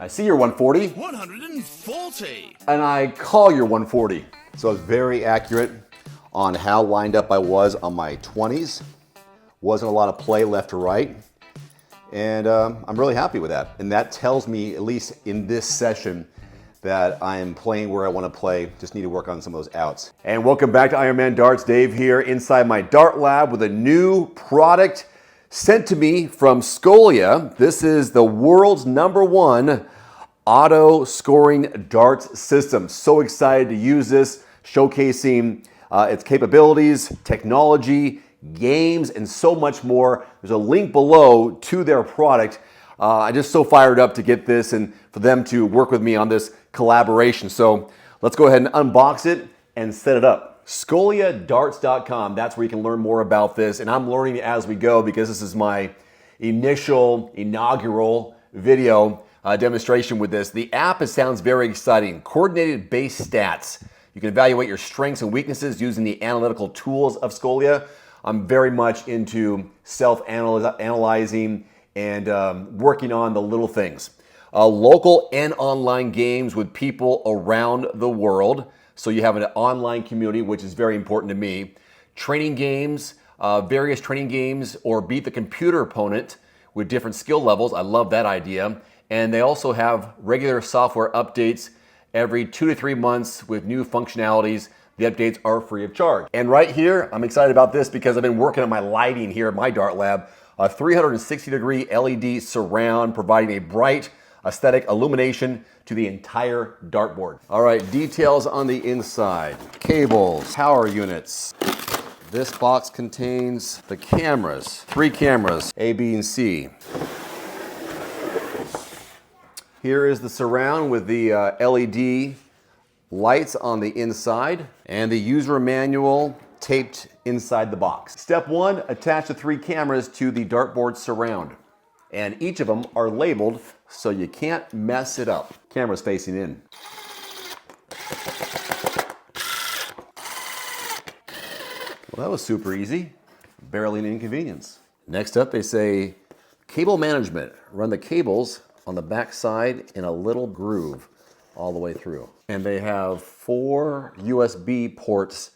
I see your 140. 140. And I call your 140. So I was very accurate on how lined up I was on my 20s. Wasn't a lot of play left to right. And I'm really happy with that. And that tells me, at least in this session, that I am playing where I want to play. Just need to work on some of those outs. And welcome back to Ironman Darts. Dave here inside my dart lab with a new product sent to me from Scolia. This is the world's #1 auto scoring darts system. So excited to use this, showcasing its capabilities, technology, games, and so much more. There's a link below to their product. I'm just so fired up to get this and for them to work with me on this collaboration. So let's go ahead and unbox it and set it up. ScoliaDarts.com, that's where you can learn more about this. And I'm learning as we go because this is my inaugural video demonstration with this. The app sounds very exciting. Coordinated base stats. You can evaluate your strengths and weaknesses using the analytical tools of Scolia. I'm very much into self-analyzing and working on the little things. Local and online games with people around the world. So you have an online community, which is very important to me. Training games, various training games, or beat the computer opponent with different skill levels. I love that idea. And they also have regular software updates every 2 to 3 months with new functionalities. The updates are free of charge. And right here, I'm excited about this because I've been working on my lighting here at my dart lab. A 360-degree LED surround providing a bright aesthetic illumination to the entire dartboard. All right, details on the inside. Cables, power units. This box contains the cameras, 3 cameras, A, B, and C. Here is the surround with the LED lights on the inside and the user manual taped inside the box. Step 1, attach the 3 cameras to the dartboard surround. And each of them are labeled so you can't mess it up. Camera's facing in. Well, that was super easy. Barely an inconvenience. Next up, they say cable management. Run the cables on the back side in a little groove all the way through. And they have 4 USB ports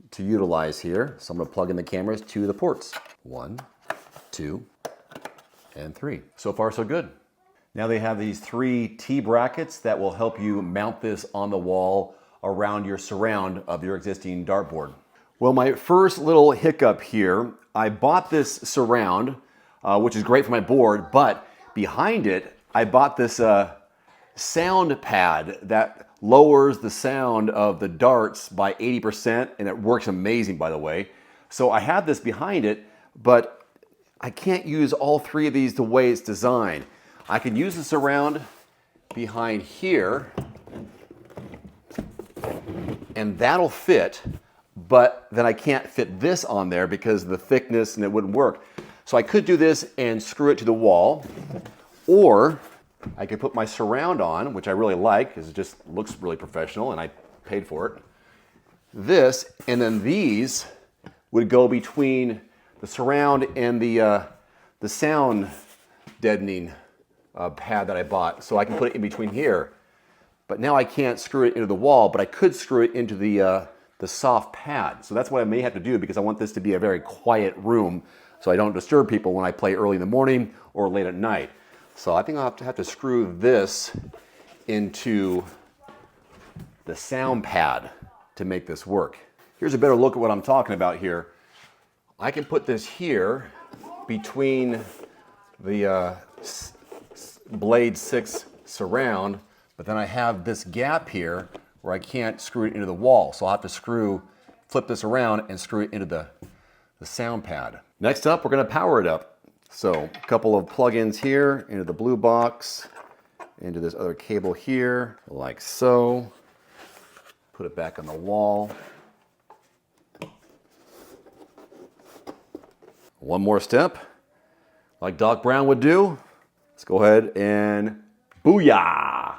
to utilize here. So I'm gonna plug in the cameras to the ports. 1, 2, and 3. So far, so good. Now they have these 3 T brackets that will help you mount this on the wall around your surround of your existing dartboard. Well, my first little hiccup here, I bought this surround, which is great for my board, but behind it, I bought this sound pad that lowers the sound of the darts by 80%, and it works amazing, by the way. So I have this behind it, but I can't use all 3 of these the way it's designed. I can use the surround behind here, and that'll fit, but then I can't fit this on there because of the thickness and it wouldn't work. So I could do this and screw it to the wall, or I could put my surround on, which I really like because it just looks really professional and I paid for it. This, and then these would go between the surround and the sound deadening pad that I bought. So I can put it in between here. But now I can't screw it into the wall, but I could screw it into the soft pad. So that's what I may have to do because I want this to be a very quiet room so I don't disturb people when I play early in the morning or late at night. So I think I'll have to screw this into the sound pad to make this work. Here's a better look at what I'm talking about here. I can put this here between the Blade 6 surround, but then I have this gap here where I can't screw it into the wall. So I'll have to flip this around and screw it into the sound pad. Next up, we're gonna power it up. So a couple of plugins here into the blue box, into this other cable here, like so. Put it back on the wall. One more step, like Doc Brown would do. Let's go ahead and booyah!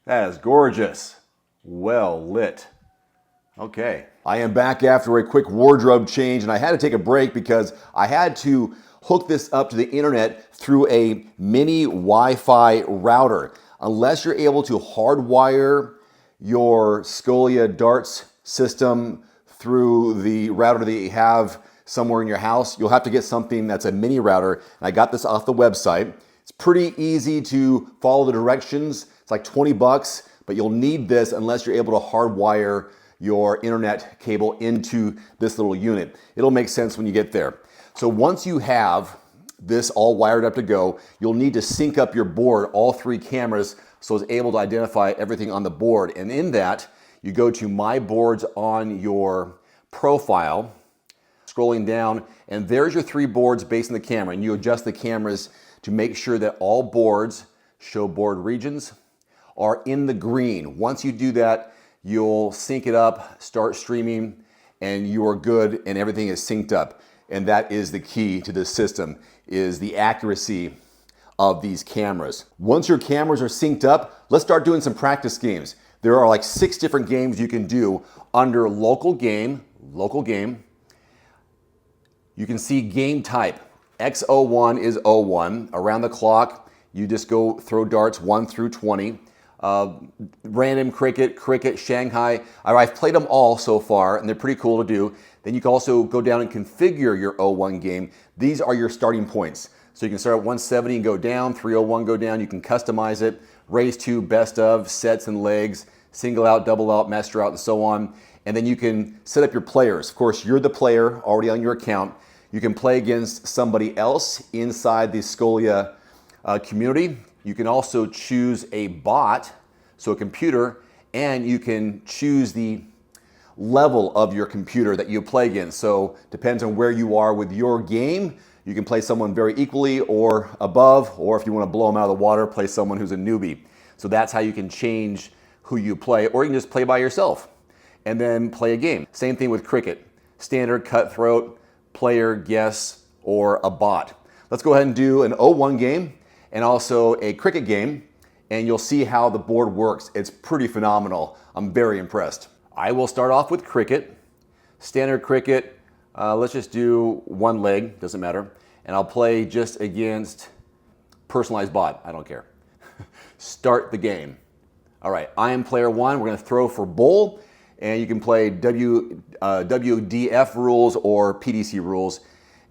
That is gorgeous. Well lit. Okay. I am back after a quick wardrobe change, and I had to take a break because I had to hook this up to the internet through a mini Wi-Fi router. Unless you're able to hardwire your Scolia Darts system through the router that you have somewhere in your house, you'll have to get something that's a mini router. And I got this off the website. It's pretty easy to follow the directions. It's like 20 bucks, but you'll need this unless you're able to hardwire your internet cable into this little unit. It'll make sense when you get there. So once you have this all wired up to go, you'll need to sync up your board, all three cameras, so it's able to identify everything on the board. And in that, you go to My Boards on your profile, scrolling down, and there's your three boards based on the camera. And you adjust the cameras to make sure that all boards, show board regions, are in the green. Once you do that, you'll sync it up, start streaming, and you are good and everything is synced up. And that is the key to this system, is the accuracy of these cameras. Once your cameras are synced up, let's start doing some practice games. There are like 6 different games you can do under local game. You can see game type. X01 is 01. Around the clock, you just go throw darts 1 through 20. Random cricket, Shanghai. I've played them all so far, and they're pretty cool to do. Then you can also go down and configure your 01 game. These are your starting points. So you can start at 170 and go down, 301 go down. You can customize it, raise 2, best of, sets and legs, single out, double out, master out, and so on. And then you can set up your players. Of course, you're the player already on your account. You can play against somebody else inside the Scolia community. You can also choose a bot, so a computer, and you can choose the level of your computer that you play against. So depends on where you are with your game. You can play someone very equally or above, or if you want to blow them out of the water, play someone who's a newbie. So that's how you can change who you play, or you can just play by yourself and then play a game. Same thing with cricket. Standard, cutthroat, player, guess, or a bot. Let's go ahead and do an 01 game and also a cricket game, and you'll see how the board works. It's pretty phenomenal. I'm very impressed. I will start off with cricket. Standard cricket, let's just do one leg, doesn't matter. And I'll play just against personalized bot, I don't care. Start the game. All right, I am player 1, we're gonna throw for bull, and you can play WDF rules or PDC rules.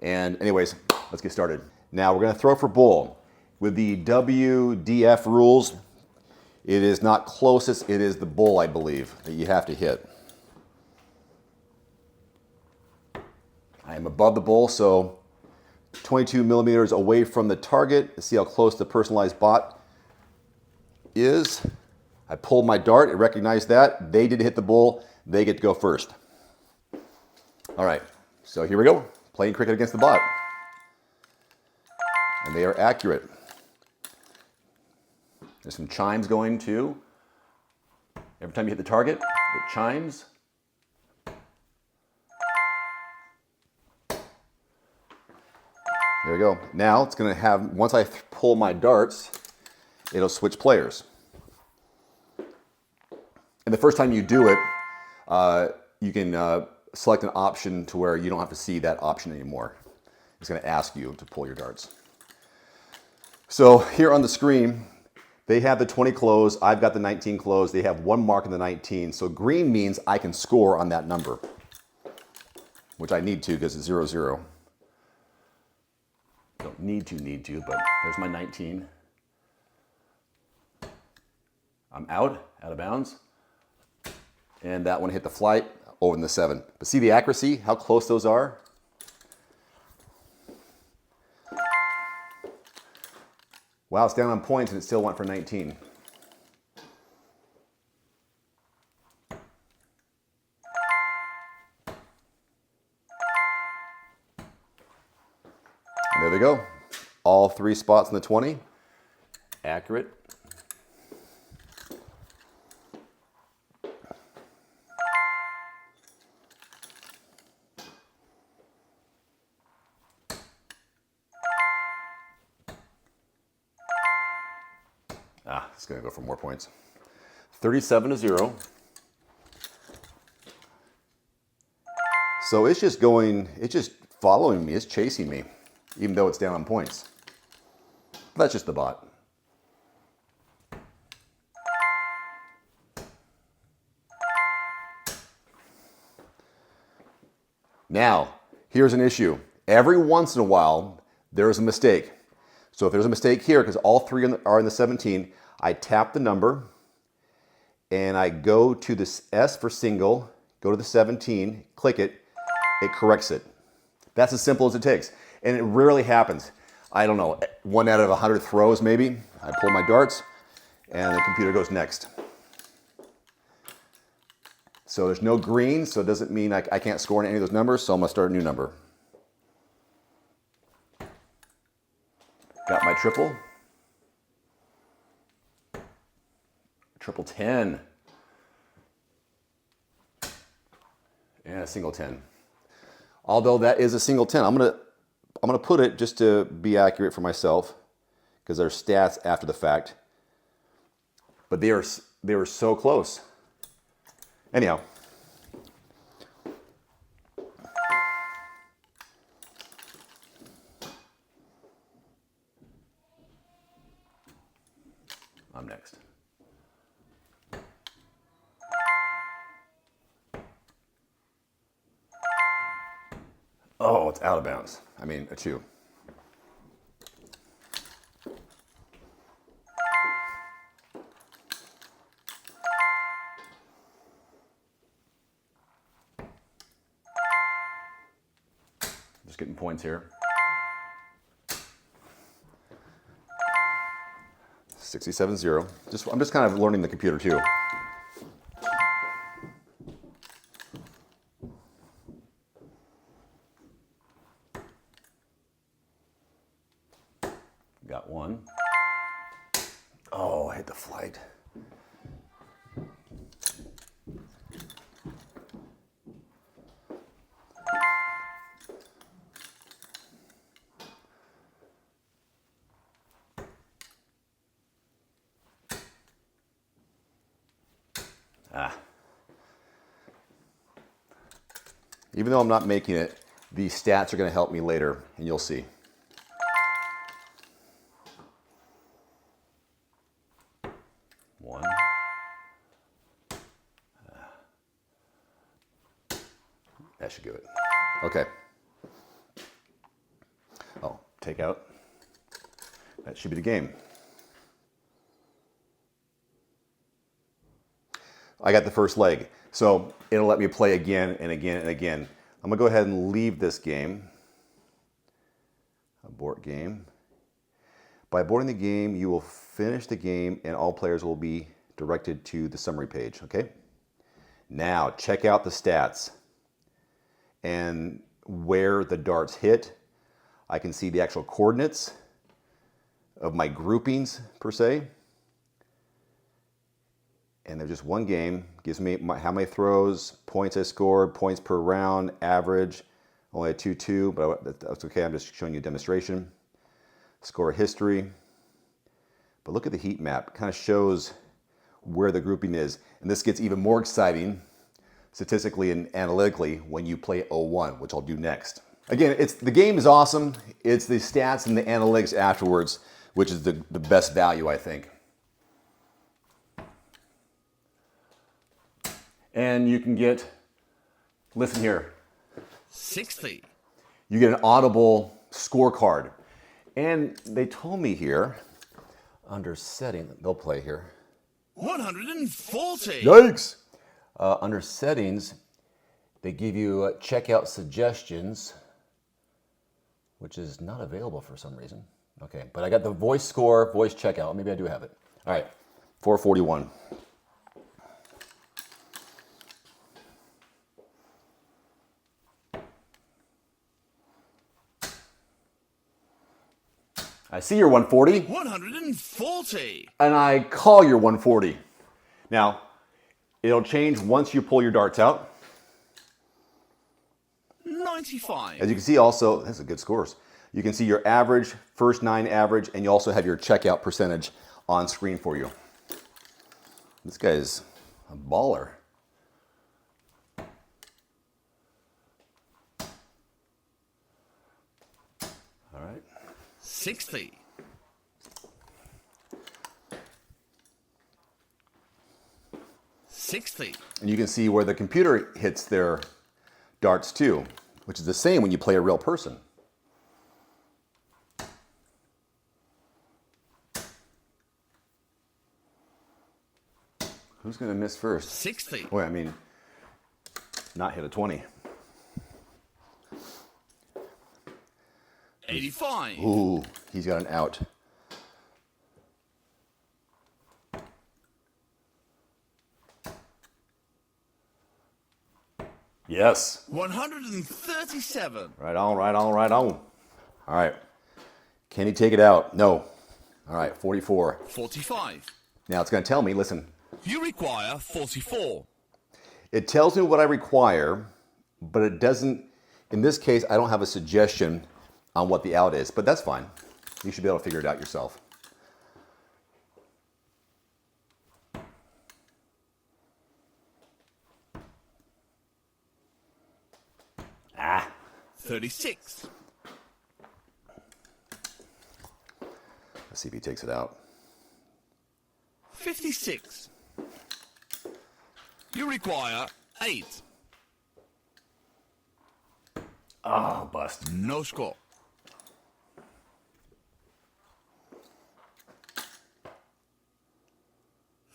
And anyways, let's get started. Now we're gonna throw for bull. With the WDF rules, it is not closest, it is the bull, I believe, that you have to hit. I am above the bull, so 22 millimeters away from the target. Let's see how close the personalized bot is. I pulled my dart, it recognized that. They did hit the bull, they get to go first. All right, so here we go, playing cricket against the bot. And they are accurate. There's some chimes going too. Every time you hit the target, it chimes. There we go. Now it's going to have, once I pull my darts, it'll switch players. And the first time you do it, you can select an option to where you don't have to see that option anymore. It's going to ask you to pull your darts. So here on the screen, they have the 20 close, I've got the 19 close, they have 1 mark in the 19. So green means I can score on that number, which I need to because it's 0-0. Don't need to, but there's my 19. I'm out of bounds. And that one hit the flight over in the 7. But see the accuracy, how close those are? Wow, it's down on points and it still went for 19. And there they go. All 3 spots in the 20. Accurate. It's going to go for more points. 37-0. So it's just going, it's just following me, it's chasing me. even though it's down on points. That's just the bot. Now, here's an issue. Every once in a while, there's a mistake. So if there's a mistake here, because all three are in the 17, I tap the number, and I go to the S for single, go to the 17, click it, it corrects it. That's as simple as it takes. And it rarely happens. I don't know, 1 out of 100 throws maybe. I pull my darts, and the computer goes next. So there's no green, so it doesn't mean I can't score in any of those numbers, so I'm gonna start a new number. Got my triple. Triple 10. And a single 10. Although that is a single 10, I'm gonna put it just to be accurate for myself, because there's stats after the fact. But they were so close. Anyhow. I'm next. Oh, it's out of bounds. I mean, a 2. Just getting points here. 67-0. I'm just kind of learning the computer too. Got 1. Oh, I hit the flight. Even though I'm not making it, these stats are going to help me later, and you'll see. One. That should do it. Okay. Oh, take out. That should be the game. I got the first leg. So it'll let me play again and again and again. I'm gonna go ahead and leave this game. Abort game. By aborting the game, you will finish the game and all players will be directed to the summary page, okay? Now, check out the stats and where the darts hit. I can see the actual coordinates of my groupings, per se. And there's just one game, gives me how many throws, points I scored, points per round, average, only a 2-2, but that's okay, I'm just showing you a demonstration. Score history. But look at the heat map, it kind of shows where the grouping is. And this gets even more exciting statistically and analytically when you play 0-1, which I'll do next. Again, the game is awesome. It's the stats and the analytics afterwards, which is the best value, I think. And you can get, listen here. 60. You get an audible scorecard. And they told me here, under setting, they'll play here. 140. Yikes! Under settings, they give you checkout suggestions, which is not available for some reason. Okay, but I got the voice score, voice checkout. Maybe I do have it. All right, 441. I see your 140. 140. And I call your 140. Now, it'll change once you pull your darts out. 95. As you can see also, that's a good scores. You can see your average, first 9 average, and you also have your checkout percentage on screen for you. This guy is a baller. All 60. And you can see where the computer hits their darts too, which is the same when you play a real person. Who's going to miss first? 60. Boy, I mean, not hit a 20. 85. Ooh, he's got an out. Yes. 137. Right on, right on, right on. All right. Can he take it out? No. All right, 44. 45. Now it's going to tell me, listen, You require 44. it tells me what I require, but it doesn't, in this case, I don't have a suggestion on what the out is, but that's fine. You should be able to figure it out yourself. Ah. 36. Let's see if he takes it out. 56. You require 8. Oh, bust. No score.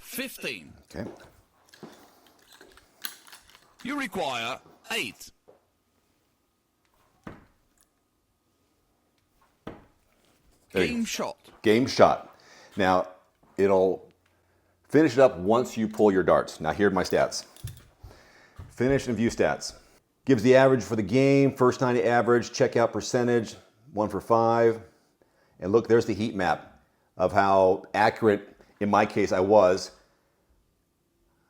$15. Okay. You require 8. Game shot. Game shot. Now, it'll finish it up once you pull your darts. Now, here are my stats. Finish and view stats. Gives the average for the game, first 90 average, checkout percentage, 1 for 5. And look, there's the heat map of how accurate, in my case, I was.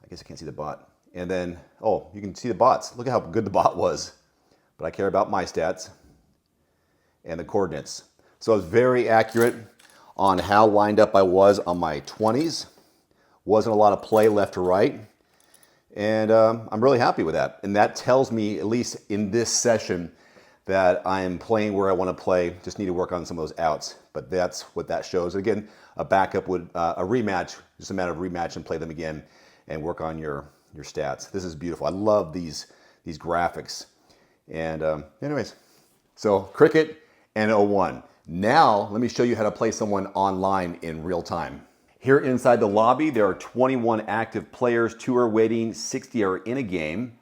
I guess I can't see the bot. And then, oh, you can see the bots. Look at how good the bot was. But I care about my stats and the coordinates. So I was very accurate on how lined up I was on my 20s. Wasn't a lot of play left to right. And I'm really happy with that. And that tells me, at least in this session, that I am playing where I want to play. Just need to work on some of those outs. But that's what that shows. Again, a backup would, a rematch, just a matter of rematch and play them again and work on your stats. This is beautiful. I love these graphics. And anyways, so cricket and 01. Now, let me show you how to play someone online in real time. Here inside the lobby, there are 21 active players. 2 are waiting, 60 are in a game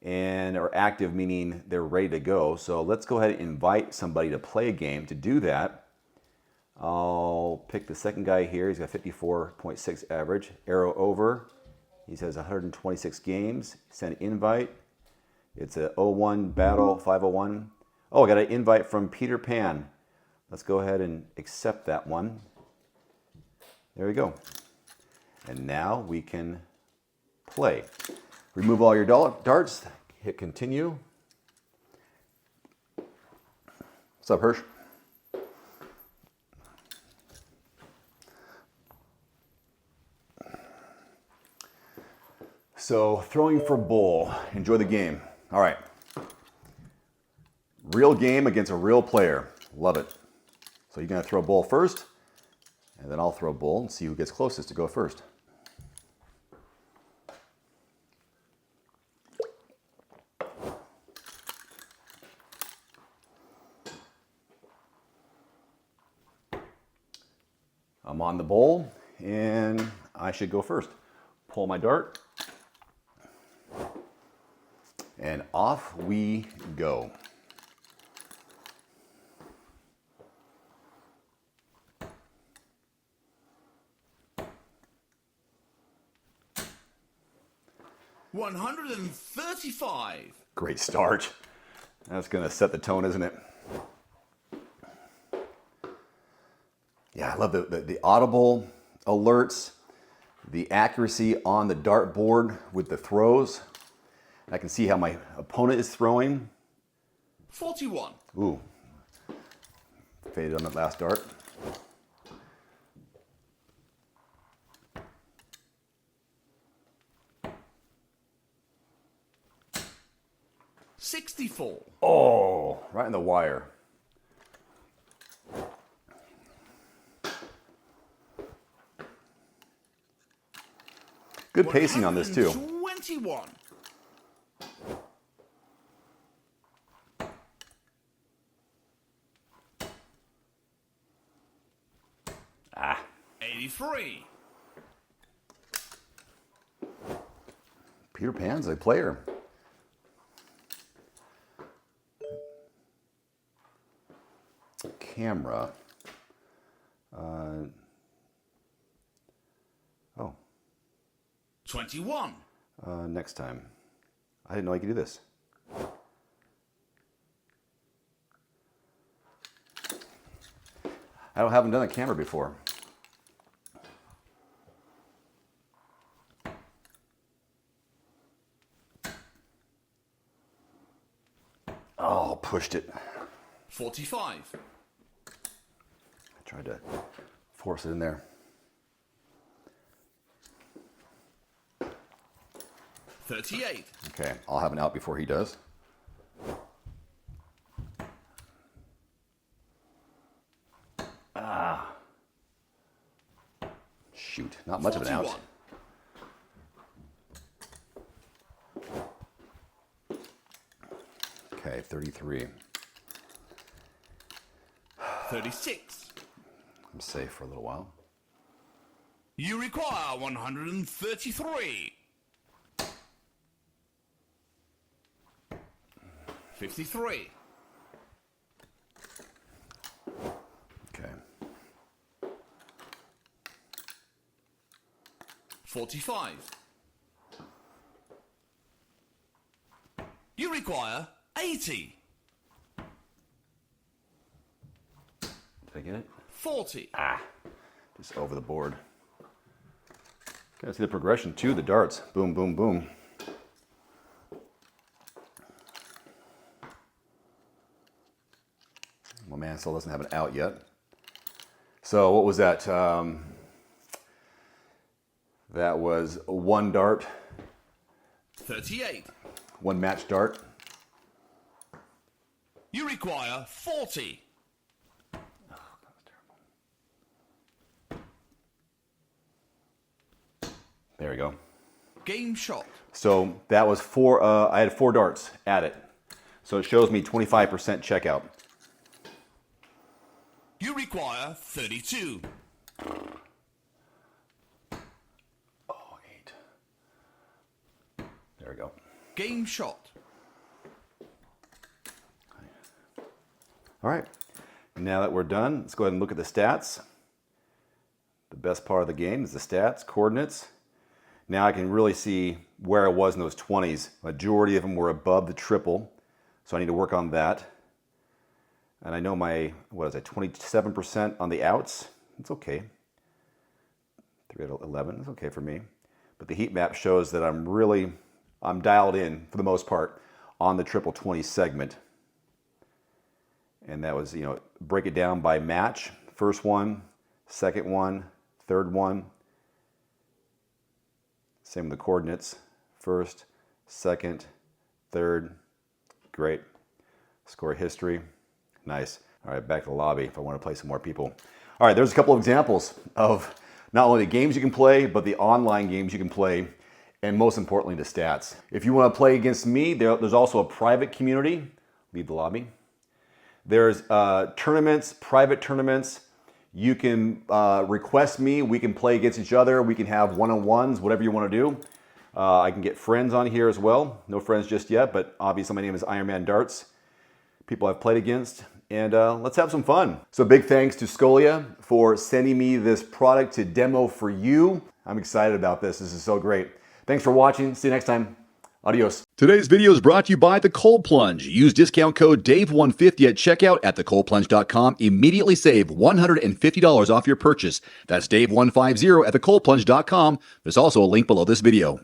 and are active, meaning they're ready to go. So let's go ahead and invite somebody to play a game. To do that, I'll pick the second guy here. He's got 54.6 average. Arrow over. He says 126 games. Send invite. It's a 01 battle, 501. Oh, I got an invite from Peter Pan. Let's go ahead and accept that one. There we go. And now we can play. Remove all your darts. Hit continue. What's up, Hirsch? So, throwing for bull. Enjoy the game. All right. Real game against a real player. Love it. So you're going to throw bull first, and then I'll throw bull and see who gets closest to go first. I'm on the bull, and I should go first. Pull my dart, and off we go. $135. Great start. That's going to set the tone, isn't it? Yeah, I love the audible alerts, the accuracy on the dartboard with the throws. I can see how my opponent is throwing. 41. Ooh, faded on that last dart. $64. Oh, right in the wire. Good pacing on this too. 21. Ah. 83. Peter Pan's a player. Camera. Oh. 21. Next time. I didn't know I could do this. Haven't done a camera before. Oh, pushed it. 45. I tried to force it in there. 38. Okay, I'll have an out before he does. Ah. Shoot, not much of an out. 41. Okay, 33. 36. I'm safe for a little while. You require 133. 53. Okay. 45. You require 80. Did I get it? 40. Ah, just over the board. Okay, see the progression too, the darts. Boom, boom, boom. My man still doesn't have an out yet. So what was that? That was one dart, 38. one match dart. You require 40. Oh, that was terrible. There we go. Game shot. So that was four, I had 4 darts at it. So it shows me 25% checkout. You require 32. Oh, 8. There we go. Game shot. All right, now that we're done, let's go ahead and look at the stats. The best part of the game is the stats, coordinates. Now I can really see where I was in those 20s. Majority of them were above the triple, so I need to work on that. And I know my, what is it, 27% on the outs. It's okay. 3 out of 11, it's okay for me. But the heat map shows that I'm dialed in, for the most part, on the triple 20 segment. And that was, break it down by match. First one, second one, third one. Same with the coordinates. First, second, third. Great. Score history. Nice. All right, back to the lobby if I want to play some more people. All right, there's a couple of examples of not only the games you can play, but the online games you can play, and most importantly, the stats. If you want to play against me, there's also a private community. Leave the lobby. There's tournaments, private tournaments. You can request me. We can play against each other. We can have one-on-ones, whatever you want to do. I can get friends on here as well. No friends just yet, but obviously my name is Ironman Darts. People I've played against, and let's have some fun. So big thanks to Scolia for sending me this product to demo for you. I'm excited about this. This is so great. Thanks for watching. See you next time. Adios. Today's video is brought to you by The Cold Plunge. Use discount code DAVE150 at checkout at thecoldplunge.com. Immediately save $150 off your purchase. That's DAVE150 at thecoldplunge.com. There's also a link below this video.